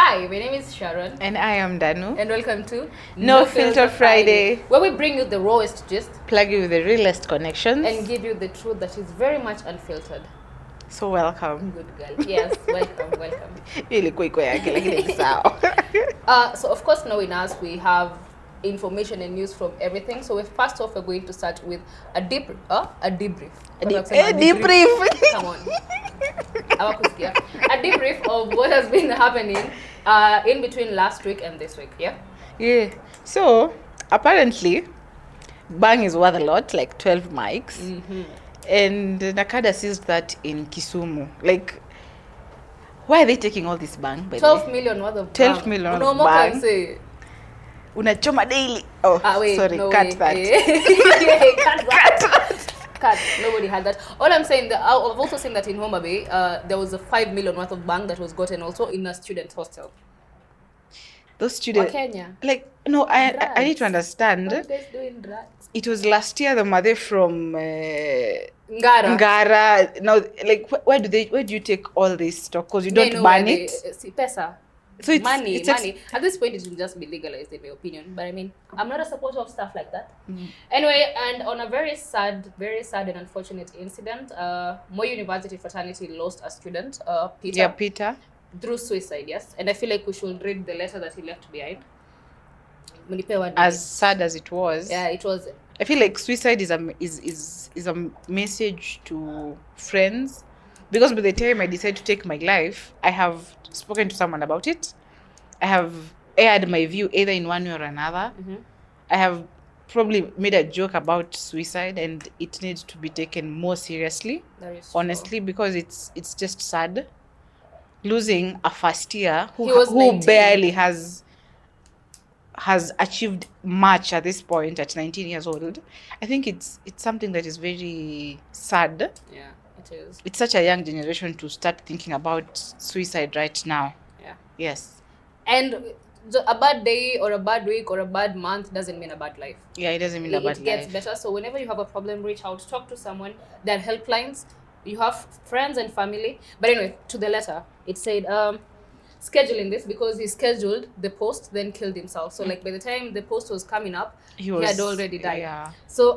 Hi, my name is Sharon. And I am Danu. And welcome to No Filter Friday, where we bring you the rawest gist plug you with the realest connections, and give you the truth that is very much unfiltered. So welcome. Good girl. Yes, welcome. Really quick yake lakini ni sawa. So of course now in us we have information and news from everything. So first off we're going to start with a debrief. A debrief. Debrief. Come on. A debrief of what has been happening in between last week and this week. Yeah. So apparently Bang is worth a lot, like 12 mics. And Nakada sees that in Kisumu. Like, why are they taking all this Bang? 12 million worth of 12 million worth of Bang. Can say. Unachoma daily. Oh, wait, sorry, no cut way. that. Cut. Nobody had that. All I'm saying, that I've also seen that in Homa Bay, there was a 5 million worth of Bang that was gotten also in a student hostel. Those students, Kenya. Like, no, I need to understand. What are you guys doing, drugs? It was last year the mother from Ngara. Now, like, where do you take all this stock? Because you don't ban it. Pesa. So it's money. At this point, it will just be legalized, in my opinion. But I mean, I'm not a supporter of stuff like that. Anyway, and on a very sad and unfortunate incident, Moi University fraternity lost a student, Peter. Yeah, Peter. Through suicide, yes. And I feel like we should read the letter that he left behind. As sad as it was. Yeah, it was. I feel like suicide is a message to friends, because by the time I decide to take my life, I have spoken to someone about it. I have aired my view either in one way or another. I have probably made a joke about suicide, and it needs to be taken more seriously. That is honestly, because it's just sad losing a first year who barely has achieved much at this point at 19 years old. I think it's something that is very sad. Yeah, it is. It's such a young generation to start thinking about suicide right now. Yeah. Yes. And a bad day or a bad week or a bad month doesn't mean a bad life. Yeah, it doesn't mean a bad life. It gets better. So whenever you have a problem, reach out, talk to someone. There are helplines. You have friends and family. But anyway, to the letter, it said scheduling this because he scheduled the post, then killed himself. So like by the time the post was coming up, he had already died. Yeah. So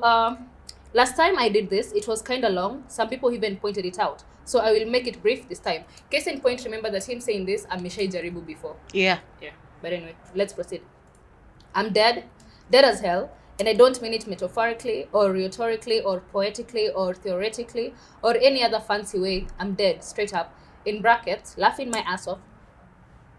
last time I did this, it was kind of long. Some people even pointed it out. So I will make it brief this time. Case in point, remember that him saying this, Ameshai Jaribu before. Yeah. But anyway, let's proceed. I'm dead as hell. And I don't mean it metaphorically or rhetorically or poetically or theoretically or any other fancy way. I'm dead, straight up. In brackets, laughing my ass off.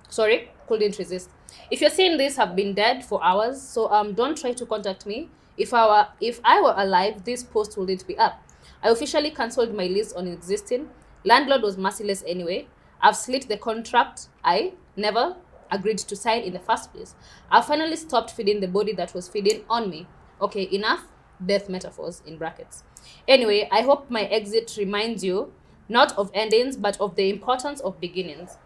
Sorry, couldn't resist. If you're seeing this, I've been dead for hours, so don't try to contact me. If I were alive, this post wouldn't be up. I officially cancelled my lease on existing. Landlord was merciless anyway. I've slit the contract I never agreed to sign in the first place. I finally stopped feeding the body that was feeding on me. Okay, enough death metaphors in brackets. Anyway, I hope my exit reminds you not of endings, but of the importance of beginnings.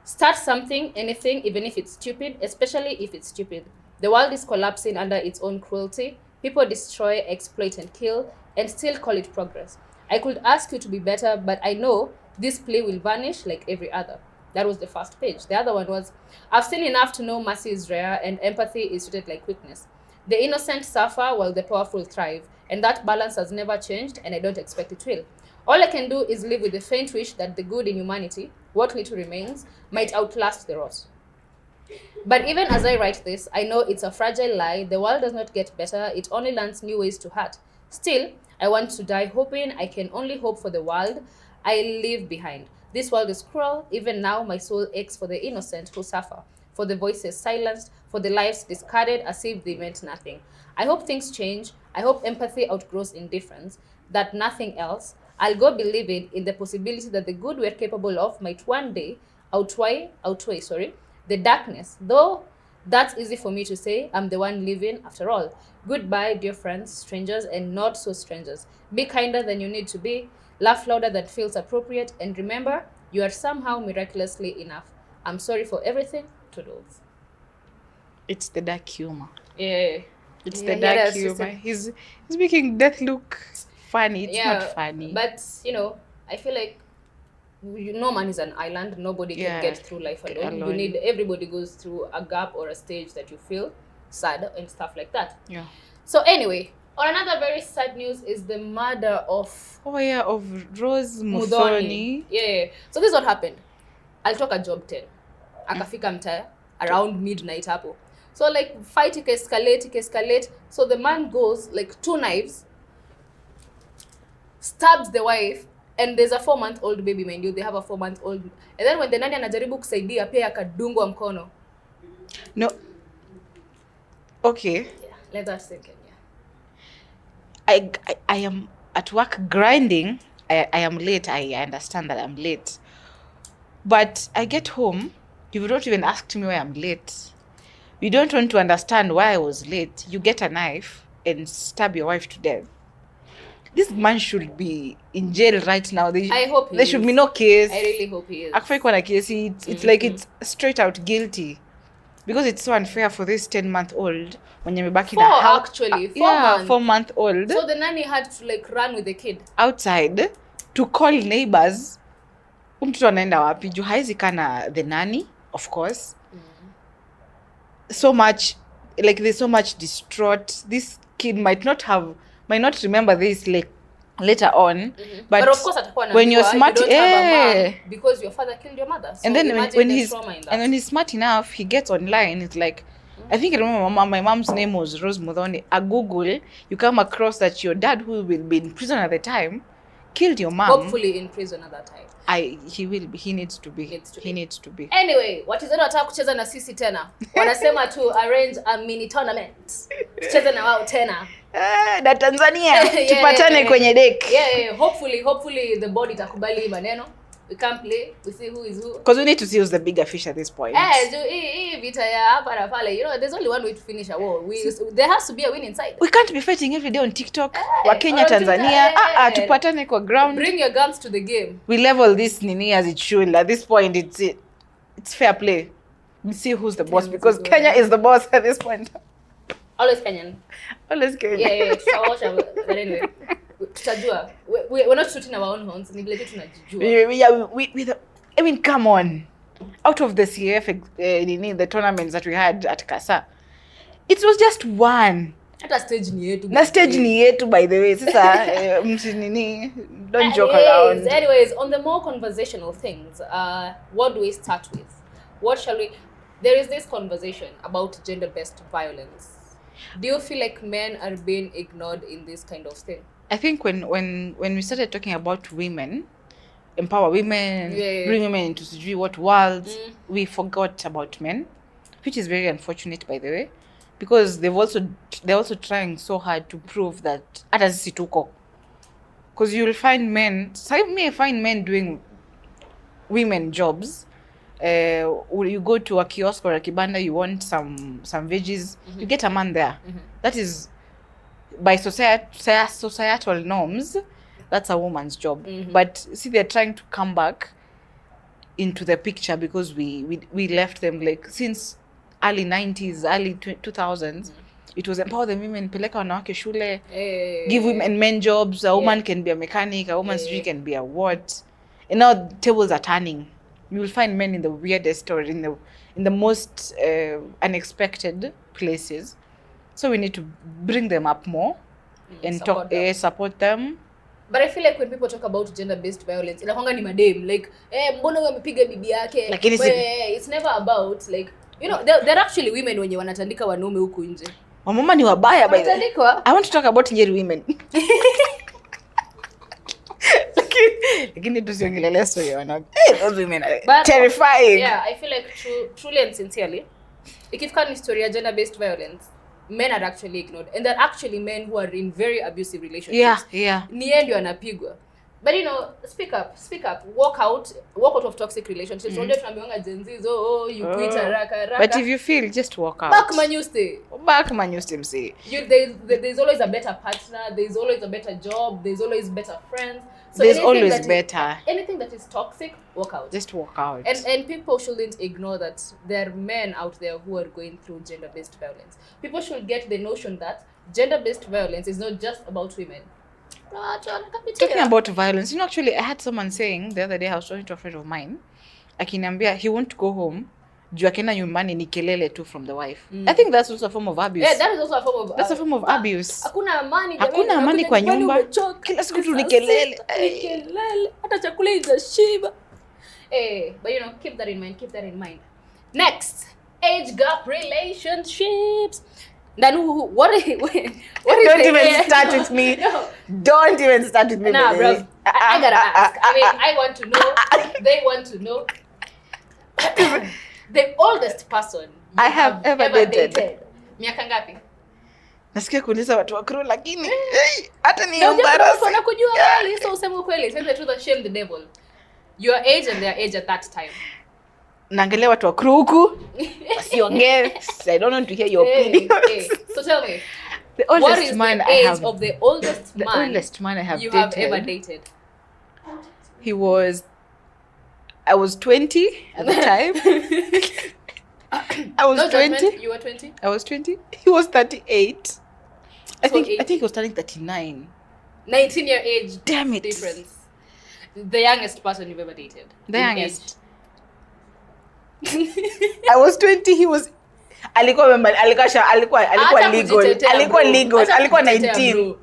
Start something, anything, even if it's stupid, especially if it's stupid. The world is collapsing under its own cruelty. People destroy, exploit, and kill, and still call it progress. I could ask you to be better, but I know this play will vanish like every other. That was the first page. The other one was, I've seen enough to know mercy is rare and empathy is treated like weakness. The innocent suffer while the powerful thrive, and that balance has never changed, and I don't expect it will. All I can do is live with the faint wish that the good in humanity, what little remains, might outlast the rot. But even as I write this, I know it's a fragile lie. The world does not get better. It only learns new ways to hurt. Still, I want to die hoping I can only hope for the world I leave behind. This world is cruel. Even now, my soul aches for the innocent who suffer, for the voices silenced, for the lives discarded as if they meant nothing. I hope things change. I hope empathy outgrows indifference, that nothing else. I'll go believing in the possibility that the good we're capable of might one day outweigh the darkness. Though that's easy for me to say, I'm the one living after all. Goodbye, dear friends, strangers, and not so strangers. Be kinder than you need to be. Laugh louder than feels appropriate. And remember, you are somehow miraculously enough. I'm sorry for everything. Toodles. It's the dark humor. Yeah. It's the dark humor. He's making death look funny. It's not funny. But, I feel like no man is an island. Nobody can get through life alone. You need, everybody goes through a gap or a stage that you feel sad and stuff like that. Yeah. So anyway, on another very sad news is the murder of of Rose Muthoni. Yeah. So this is what happened. Alitoka job 10. Akafika mtaa around midnight hapo. So like fight escalate. So the man goes like 2 knives, stabs the wife, and there's a 4-month-old baby, mind you. They have a 4-month-old. And then when the nani anajaribu kusaidia pia akadungwa mkono. No. Okay. Yeah, let that sink in. I am at work grinding. I am late. I understand that I'm late. But I get home, you don't even ask me why I'm late. You don't want to understand why I was late. You get a knife and stab your wife to death. This man should be in jail right now. I hope there should be no case. I really hope he is. It's like it's straight out guilty. Because it's so unfair for this 10-month-old when you're back in a house. Actually, 4 months. months. 4-month-old. So the nanny had to like run with the kid outside to call neighbors. Mtoto anaenda wapi? Juu haizi kana the nanny, of course. So much, like there's so much distraught. This kid might not remember this like later on. But of course when you're smart, you don't have a man because your father killed your mother. So and then when he's smart enough, he gets online. It's like, I think I remember my mom's name was Rose Muthoni. A Google, you come across that your dad, who will be in prison at the time, killed your mom. Hopefully in prison at that time. He will be. He needs to be. He needs to be. Anyway, watizeni wataka kucheza na sisi tena. Wanasema to arrange a mini tournament. Tucheze na wao tena. Na Tanzania tupatane kwenye deck. Yeah. Hopefully the board itakubali maneno. We can play. We see who is who. Because we need to see who's the bigger fish at this point. Vita ya hapa na pale. You know, there's only one way to finish a war. There has to be a win inside. We can't be fighting every day on TikTok. Wa Kenya, Tanzania. Tupatane kwa ground. Bring your guns to the game. We level this nini as it should. At this point, it's fair play. We see who's the boss, because Kenya is the boss at this point. Always Kenyan. Yeah. But anyway. Tutajua. We're not shooting our own horns. Ni vile tu tunajijua. I mean, come on. Out of the CF the tournaments that we had at Kasa, it was just one. Hata stage ni yetu. Na stage ni yetu, by the way. Sasa don't joke around. Anyways, on the more conversational things, what do we start with? What shall we? There is this conversation about gender-based violence. Do you feel like men are being ignored in this kind of thing? I think when we started talking about women, empower women, bring women into sijui what worlds, we forgot about men, which is very unfortunate, by the way, because they're also trying so hard to prove that hata sisi tuko. Because you'll find men, some may find men doing women jobs. You go to a kiosk or a kibanda, you want some veggies, you get a man there. That is, by societal norms, that's a woman's job. But see, they're trying to come back into the picture because we left them like since early 90s, early 2000s. It was empower the women, peleka wanawake shule, give women men jobs. A woman can be a mechanic, a woman can be a what. And now tables are turning. You will find men in the weirdest or in the most unexpected places. So we need to bring them up more and support them. But I feel like when people talk about gender-based violence, inakwanga ni madem, like, mbona wewe umepiga bibi yake? Like it's never about, like, you know, there are actually women wenye wanatandika wanaume huku nje. Wamama ni wabaya, by the way. I want to talk about Nyeri women. Lakini tusiongelelea story wanawake. Those women are terrifying. Yeah, I feel like truly and sincerely, ikifika ni story ya gender-based violence, men are actually ignored, and there are actually men who are in very abusive relationships. Ni yeye ndio anapigwa. But you know, speak up, walk out of toxic relationships. Unajua tunaambiwa Gen Z, you quit haraka. But if you feel, just walk out. Back man you stay msee. There's always a better partner, there's always a better job, there's always better friends. So there's always better. Anything that is toxic, walk out. Just walk out. And people shouldn't ignore that there are men out there who are going through gender-based violence. People should get the notion that gender-based violence is not just about women. Talking about violence, actually, I had someone saying the other day, I was talking to a friend of mine, akiniambia he won't go home juu akienda nyumbani ni kelele tu from the wife. I think that's also a form of abuse. Yeah, that is also a form of that's a form of abuse. Hakuna amani kwa nyumba. Kila siku tu ni kelele. Hata chakula inashiba. But keep that in mind. Next, age gap relationships. Then what is Don't even start with me. No. Don't even start with me. Nah, bro. I gotta ask. I want to know. They want to know. The oldest person I have ever dated. Miaka ngapi? Nasikia kuuliza watu wa crew lakini hata ni embarrassing. Unataka kujua kweli, so useme ukweli. Tell the truth, shame the devil. Your age and their age at that time. Naangalia watu wa crew huku. Wasiongee. I don't want to hear your opinions. So tell me. The oldest what is man the I age have, of the oldest the man oldest man I have you dated. have ever dated? I was 20 at the time. I was no 20. Judgment. You were 20? I was 20. He was 38. I So think 80. he was turning 39. 19-year age Damn it. difference. The youngest person you've ever dated. The in youngest. I was 20, he was alikuwa legal. Alikuwa legal. Alikuwa 19.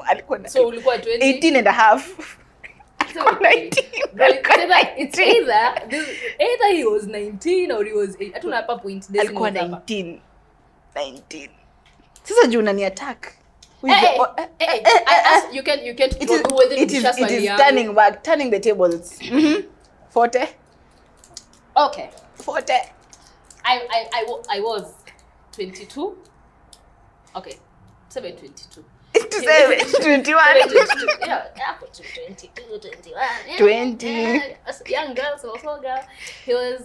Alikuwa So ulikuwa 20? 18 and a half. It's either he was 19 or he was 8. Hatuna hapa point. Alikuwa 19. Sasa juu unani attack. You can't it is turning the tables. 40. Okay. 40. I was 22. Okay. 722. 21. Yeah, 22, 21. 20. Young girl, so also girl. He was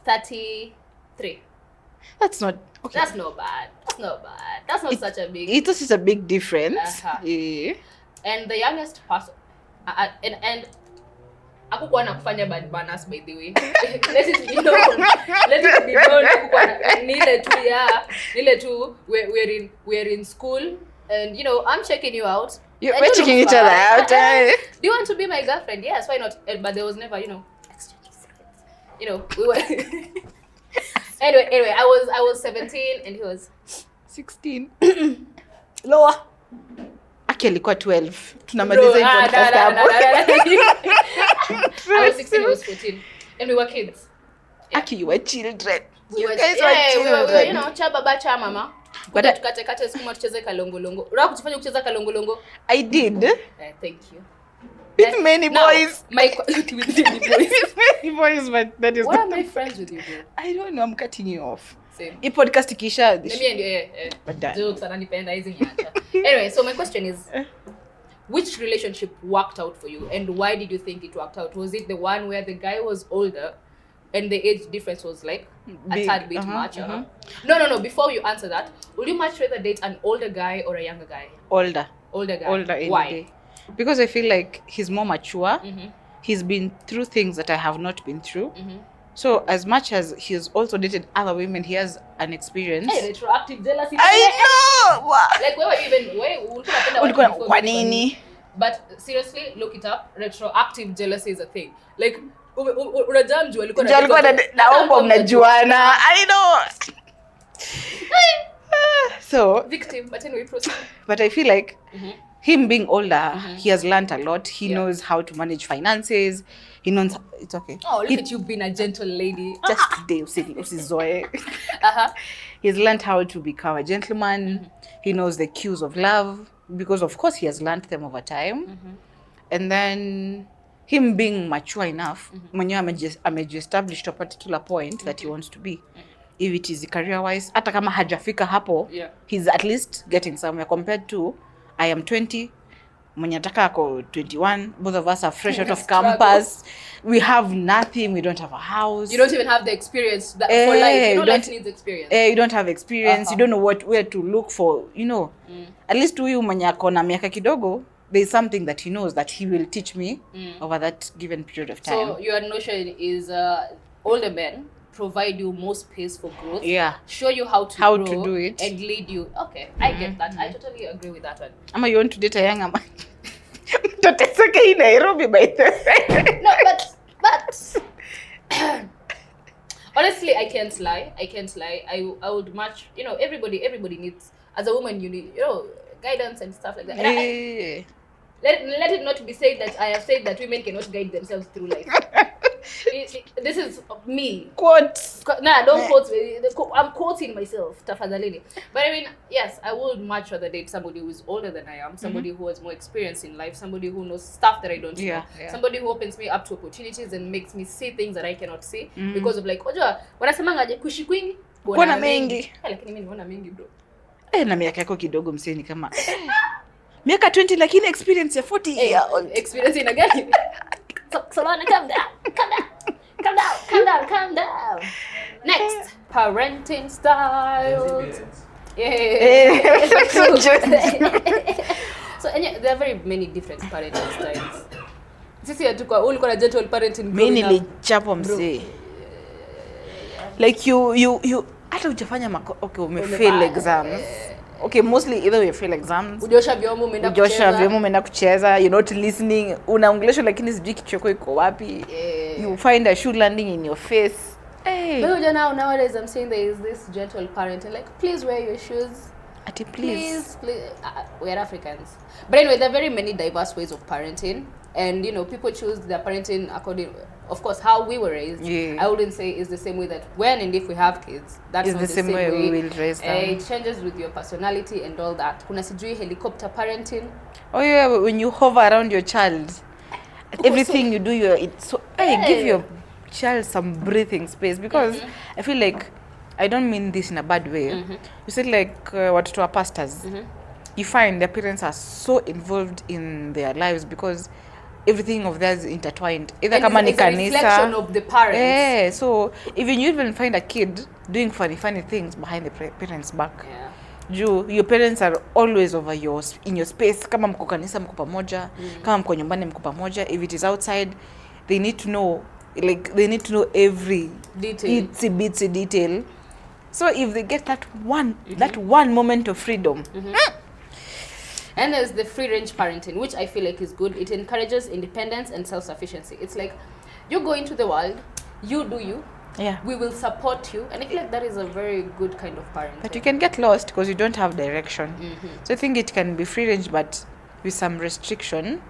33. That's not okay. That's not bad. That's not such a big. It is a big difference. Yeah. And the youngest person, and hakukuwa na kufanya bad manners, by the way. Let it be known. Nile tu we're in school, and I'm checking you out. We're checking each other out. Do you want to be my girlfriend? Yes, why not? But there was never, exchange secrets. We were. Anyway, I was 17 and he was 16. Lower. Aki alikuwa 12. Tunamaliza hii podcast hapo. I was 16, he was 14. And we were kids. Yeah. Aki, you were children. You guys were children. We were, cha baba cha mama. Kuja tukate sukuma tucheze kalongolongo. Unataka kujifanya kucheza kalongolongo? I did. Thank you. With many boys. With many boys. Many boys, but that is Why am I friends with you, bro? I don't know, I'm cutting you off. Same. Hii podcast ikisha. Let me end But done. jokes ananipenda hizi niacha. Anyway, so my question is, which relationship worked out for you and why did you think it worked out? Was it the one where the guy was older and the age difference was like a tad bit much? No. Before you answer that, would you much rather date an older guy or a younger guy? Older Guy. Why? Day. Because I feel like he's more mature. He's been through things that I have not been through. So as much as he's also dated other women, he has an experience. Hey, retroactive jealousy. I know. Like where Kwa nini? But seriously, look it up. Retroactive jealousy is a thing. Like unajamjua alikuwa naomba mnajuana. I know. So victim, but anyway, proceed. But I feel like him being older, he has learned a lot. He knows how to manage finances. He knows it's okay. Oh, look at you being a gentle lady. Just today, usizoe. He's learned how to become a gentleman. He knows the cues of love because, of course, he has learned them over time. And then him being mature enough, mwenyewe amejiestablished to a particular point that he wants to be. If it is career-wise, hata kama hajafika hapo, he's at least getting somewhere compared to I am 20, mwenye ataka ako 21, both of us are fresh out of campus. We have nothing, we don't have a house. You don't even have the experience for life. Life needs experience. You don't have experience, you don't know where to look for, At least huyu mwenye ako na miaka kidogo, there's something that he knows that he will teach me over that given period of time. So your notion is older men provide you more space for growth. Yeah. Show you how to How grow to do it. and lead you. Okay, I get that. I totally agree with that one. Ama you want to date a young man? Tateseke in Nairobi by the way. No, but honestly, I can't lie. I would much, everybody needs, as a woman, you need, guidance and stuff like that. And let it not be said that I have said that women cannot guide themselves through life. This is me. Quotes. Nah, don't quote me. I'm quoting myself, tafadhalini. But I mean, yes, I would much rather date somebody who is older than I am, somebody who has more experience in life, somebody who knows stuff that I don't know, somebody who opens me up to opportunities and makes me see things that I cannot see because of like, oja, wanasemanga aje kuishi kwingi kuona mengi. Lakini mimi nimeona mengi bro. Na miaka yako kidogo mseni kama miaka 20 lakini experience ya 40 years old. Experience ina gani? So calm down. Next, parenting styles. Yeah. So there are very many different parenting styles. Sisi hatuko ulikuwa na gentle parenting. Mimi nilichapwa msee. Like you hata hujafanya okay umefail exams. Okay, mostly either you fail exams. Ujosha vyombo umeenda kucheza, you're not listening. Unaongeleshwa lakini sijui kichoko iko wapi. You find a shoe landing in your face. Hey. But nowadays I'm saying there is this gentle parenting, like please wear your shoes. Please. We're Africans. But anyway, there are very many diverse ways of parenting, and people choose their parenting according, of course, how we were raised. I wouldn't say it's the same way that when and if we have kids, that's not the same way we will raise them. It changes with your personality and all that. Kuna sijui helicopter parenting. Oh yeah, when you hover around your child, everything you do, give your child some breathing space, because I feel like, I don't mean this in a bad way. You said like watoto wa pastors. You find their parents are so involved in their lives because everything of theirs is intertwined. Either kama ni kanisa. It's a reflection of the parents. Yeah, so even you even find a kid doing funny things behind the parents' back. Your parents are always over in your space. Kama mko kanisa mko pamoja, kama mko nyumbani mko pamoja. If it is outside, they need to know every itsy bitsy detail. So if they get that one moment of freedom. And there's the free range parenting, which I feel like is good. It encourages independence and self-sufficiency. It's like you go into the world, you do you. Yeah. We will support you, and I feel like that is a very good kind of parenting. But you can get lost because you don't have direction. So I think it can be free range, but with some restriction.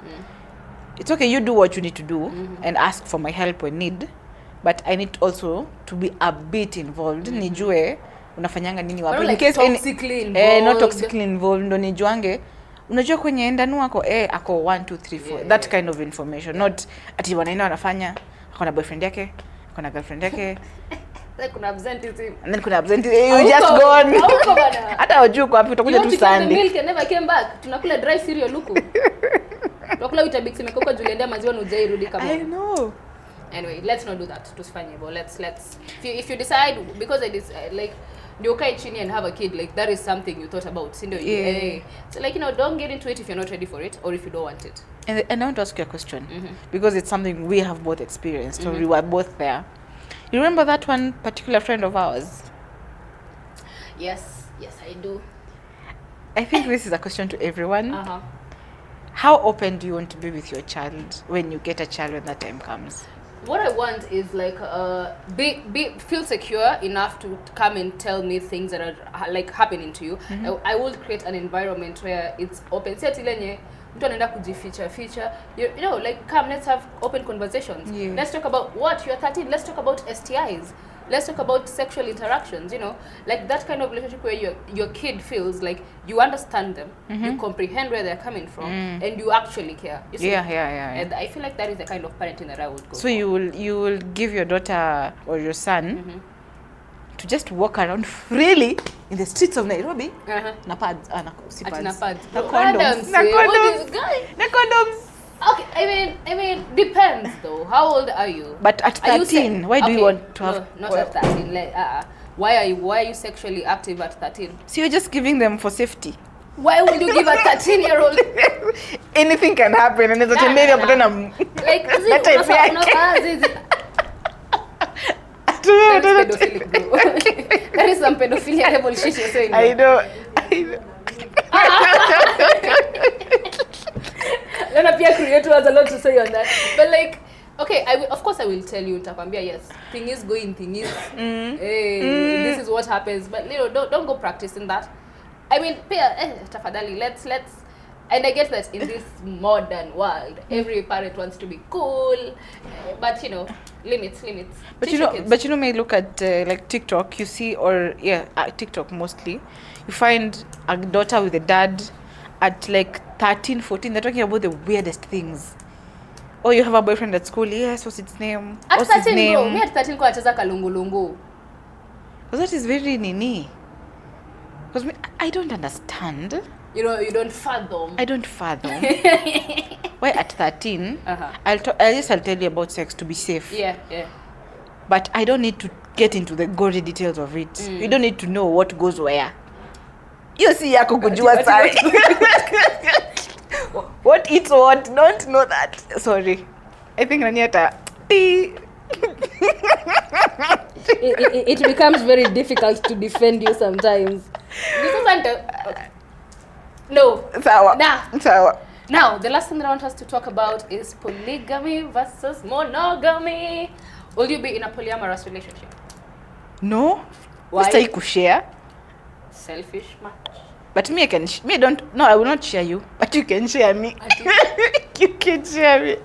It's okay, you do what you need to do and ask for my help when need. But I need also to be a bit involved. Nijue unafanyanga nini wapi. Like toxically involved. Not toxically involved. Ndo nijuange. Unajua kwenye ndanu ako ako 1 2 3 4. That kind of information. Not ati wanaenda wanafanya akona boyfriend yake, akona girlfriend yake. Like kuna absenteeism. And then kuna absenteeism. You just gone. Hata wajua kwa wapi utakuja tu Sunday. The milk never came back. Tunakula dry cereal huko. Tunakula Weetabix imekauka Julienda maziwa na ujairudi kama. I know. Anyway, let's not do that. Tusifanye hivyo. Let's if you decide, because I like you okay chini and have a kid, like that is something you thought about. So like don't get into it if you're not ready for it or if you don't want it. And I want to ask you a question because it's something we have both experienced, or we were both there. You remember that one particular friend of ours? Yes, I do. I think this is a question to everyone. How open do you want to be with your child when you get a child when that time comes? What I want is like feel secure enough to come and tell me things that are like happening to you. I will create an environment where it's open. Mtu anaenda kujificha like come, let's have open conversations. Let's talk about what you're 13. Let's talk about STIs. Let's talk about sexual interactions, like that kind of relationship where your kid feels like you understand them, you comprehend where they're coming from, and you actually care. You see? Yeah. And I feel like that is the kind of parenting that I would go So for. you will give your daughter or your son to just walk around freely in the streets of Nairobi. Na pads, na condoms. Na condoms. Okay, I mean, depends though. How old are you? But at 13, why do you want to have? No, not at 13. Why are you sexually active at 13? So you're just giving them for safety. Why would you give a 13-year-old? Anything can happen, and it's a like That is pedophilic, bro. That is some pedophilia level shit you're saying. I know. Lena Pia Creator has a lot to say on that. But like, okay, of course I will tell you, Takwambia, yes, thing is going, thing is, hey, this is what happens. But don't go practicing that. I mean, tafadhali, let's, and I get that in this modern world, every parent wants to be cool, but limits. But Teach your kids. may look at like TikTok, you see, or TikTok mostly, you find a daughter with a dad at like 13, 14, they're talking about the weirdest things. Or you have a boyfriend at school, yes, what's its name? At What's his 13, name? bro, me at 13 kwa acheza kalungulungu. Because that is very nini. Because I don't understand. You don't fathom. I don't fathom. Why at 13, I'll tell you about sex to be safe. Yeah. But I don't need to get into the gory details of it. You don't need to know what goes where. You see yako kujua side. What eats what? Don't know that. Sorry. I think Naniata. It becomes very difficult to defend you sometimes. This isn't no. Sawa. Sawa. Now, the last thing that I want us to talk about is polygamy versus monogamy. Will you be in a polyamorous relationship? No. Why? Mr. Kushare. Selfish match. But me, I will not share you. But you can share me. You can share me.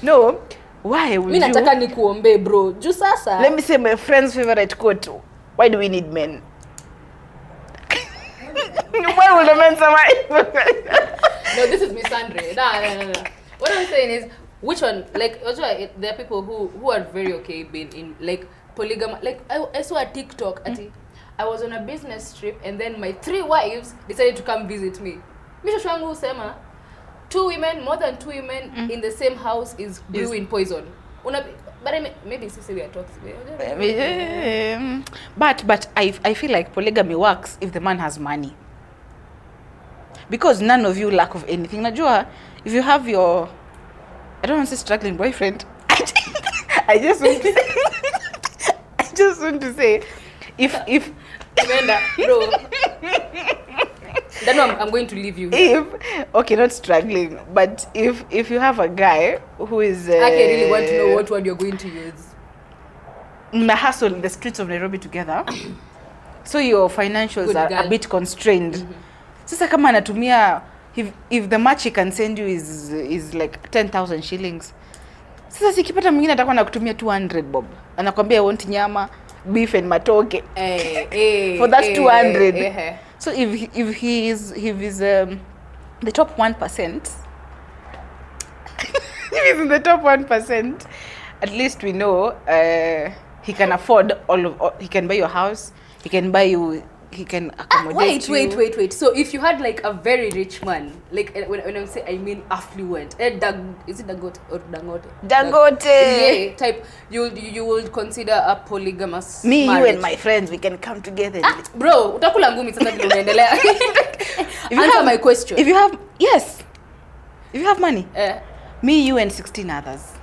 No. Why would you? Mimi nataka nikuombe bro. Juu sasa. Let me say my friend's favorite quote. Why do we need men? Why would a man survive? No, this is misandry. No. What I'm saying is, which one? Like, also, there are people who are very okay being in like polygamy. Like, I saw a TikTok. I was on a business trip and then my 3 wives decided to come visit me. Misho wangu sema, 2 women, more than 2 women in the same house is brewing poison. But maybe sisi we are toxic. But I feel like polygamy works if the man has money. Because none of you lack of anything. Najua, if you have your, I don't want to say struggling boyfriend. I just want to say, if Amanda, bro. Then I'm going to leave you. Okay, not struggling, but if you have a guy who is I really want to know what word you're going to use. hustle in the streets of Nairobi together, so your financials are a bit constrained. Sasa kama anatumia, if the match he can send you is like 10,000 shillings. Sasa sikipata mwingine atakuwa nakutumia 200 bob. Anakwambia I want nyama, beef and matoke. For that 200. So if he is the top 1%, if he's in the top 1%, at least we know he can afford he can buy your house, he can accommodate you. Wait. So if you had like a very rich man, like when I say I mean affluent, is it Dangote or Dangote? Dangote. Yeah, type. You will consider a polygamous Me, marriage. you and my friends, we can come together. Bro, utakula ngumi sasa vile unaendelea. Answer my question. If you have money, me, you and 16 others.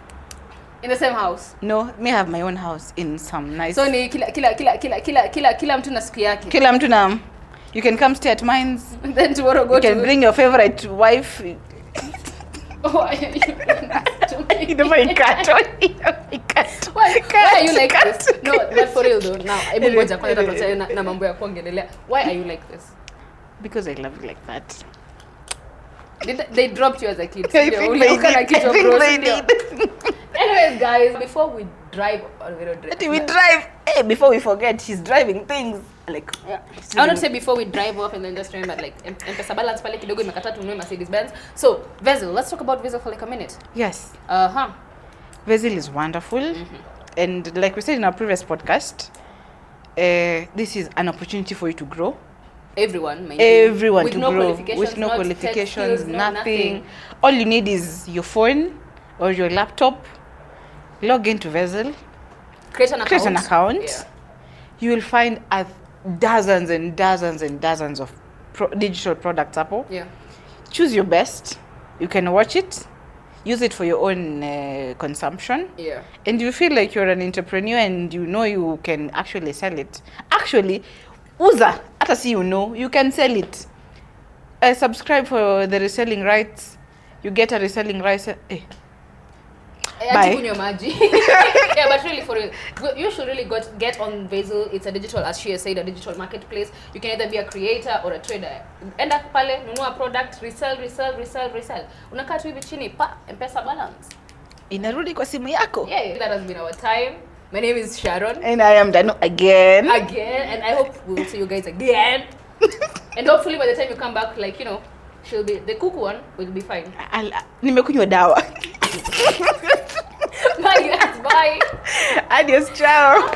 In the same house? No, me have my own house in some nice. So ni kila mtu na siku yake. Kila mtu na. You can come stay at mine. Then tomorrow go you can bring your favorite wife. Why are you Why are you like this? No, but for real though. Now, ngoja kwanza tutachana na mambo ya kuongelelea. Why are you like this? Because I love you like that. They dropped you as a kid. I think they did. Anyways, guys, before we drive, before we forget, she's driving things like. Yeah. I want to say before we drive off and then just remember like M-Pesa balance pale kidogo imekata tununue Mercedes Benz. So Vezill, let's talk about Vezill for like a minute. Yes. Vezill is wonderful, and like we said in our previous podcast, this is an opportunity for you to grow. Everyone with to grow with no qualifications, nothing. All you need is your phone or your laptop. Log into Vezill, create an account. Yeah. You will find dozens and dozens and dozens of digital products. Yeah. Choose your best. You can watch it. use it for your own consumption. Yeah. And you feel like you're an entrepreneur and you know you can actually sell it. Actually, uza, hata si you can sell it. Subscribe for the reselling rights. You get a reselling rights. Bye. Kunywa maji. Yeah, but really for real, you should really get on Vezill. It's a digital, as she has said, a digital marketplace. You can either be a creator or a trader. Enda pale, nunua product, resell. Unakaa tu hivi chini, pa, M-Pesa balance. Inarudi kwa simu yako. Yeah, that has been our time. My name is Sharon. And I am Danu again. And I hope we'll see you guys again. And hopefully by the time you come back, like, she'll be, the cuckoo one will be fine. Nimekunywa dawa. Bye guys, bye. Adios, ciao.